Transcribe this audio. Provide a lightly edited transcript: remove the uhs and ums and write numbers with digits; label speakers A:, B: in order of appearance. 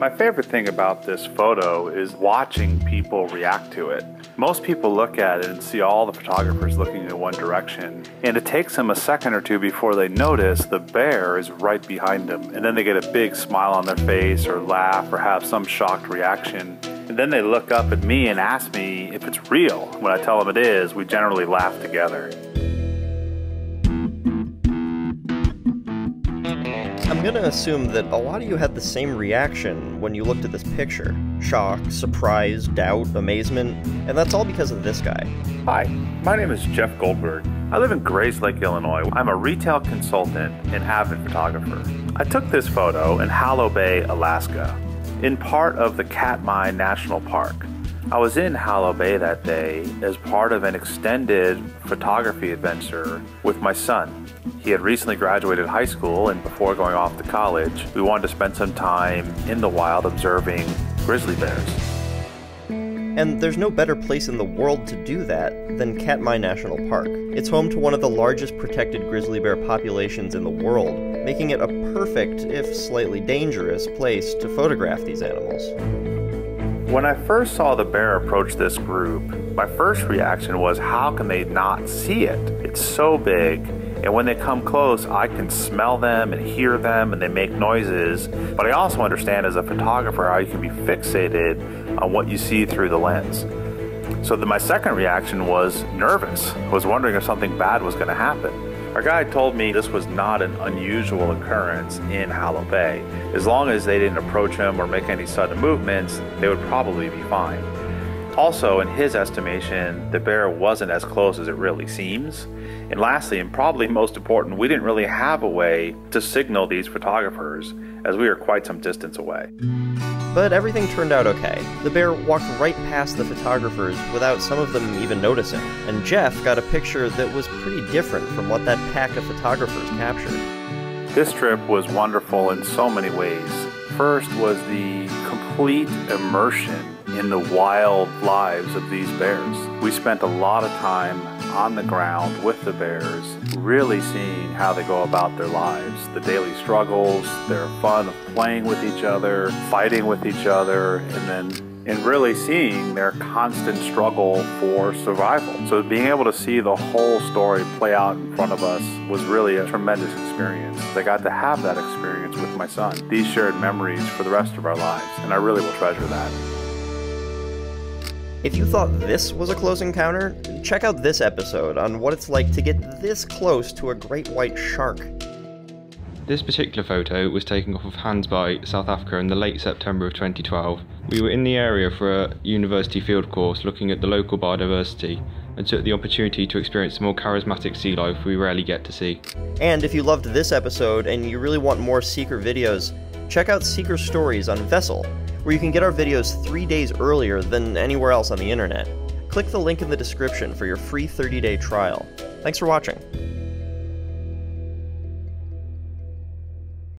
A: My favorite thing about this photo is watching people react to it. Most people look at it and see all the photographers looking in one direction, and it takes them a second or two before they notice the bear is right behind them, and then they get a big smile on their face or laugh or have some shocked reaction. And then they look up at me and ask me if it's real. When I tell them it is, we generally laugh together.
B: I'm gonna assume that a lot of you had the same reaction when you looked at this picture. Shock, surprise, doubt, amazement, and that's all because of this guy.
A: Hi, my name is Jeff Goldberg. I live in Grizzly, Illinois. I'm a retail consultant and avid photographer. I took this photo in Hallow Bay, Alaska, in part of the Katmai National Park. I was in Hallow Bay that day as part of an extended photography adventure with my son. He had recently graduated high school, and before going off to college, we wanted to spend some time in the wild observing grizzly bears.
B: And there's no better place in the world to do that than Katmai National Park. It's home to one of the largest protected grizzly bear populations in the world, making it a perfect, if slightly dangerous, place to photograph these animals.
A: When I first saw the bear approach this group, my first reaction was, how can they not see it? It's so big, and when they come close, I can smell them and hear them, and they make noises. But I also understand as a photographer how you can be fixated on what you see through the lens. So my second reaction was nervous. I was wondering if something bad was going to happen. Our guide told me this was not an unusual occurrence in Hallow Bay. As long as they didn't approach him or make any sudden movements, they would probably be fine. Also, in his estimation, the bear wasn't as close as it really seems. And lastly, and probably most important, we didn't really have a way to signal these photographers, as we were quite some distance away.
B: But everything turned out okay. The bear walked right past the photographers without some of them even noticing, and Jeff got a picture that was pretty different from what that pack of photographers captured.
A: This trip was wonderful in so many ways. First was the complete immersion in the wild lives of these bears. We spent a lot of time on the ground with the bears, really seeing how they go about their lives, the daily struggles, their fun of playing with each other, fighting with each other, and really seeing their constant struggle for survival. So being able to see the whole story play out in front of us was really a tremendous experience. I got to have that experience with my son. These shared memories for the rest of our lives, and I really will treasure that.
B: If you thought this was a close encounter, check out this episode on what it's like to get this close to a great white shark.
C: This particular photo was taken off of Handspite, South Africa in the late September of 2012. We were in the area for a university field course looking at the local biodiversity and took the opportunity to experience the more charismatic sea life we rarely get to see.
B: And if you loved this episode and you really want more Seeker videos, check out Seeker Stories on Vessel, where you can get our videos 3 days earlier than anywhere else on the internet. Click the link in the description for your free 30-day trial. Thanks for watching.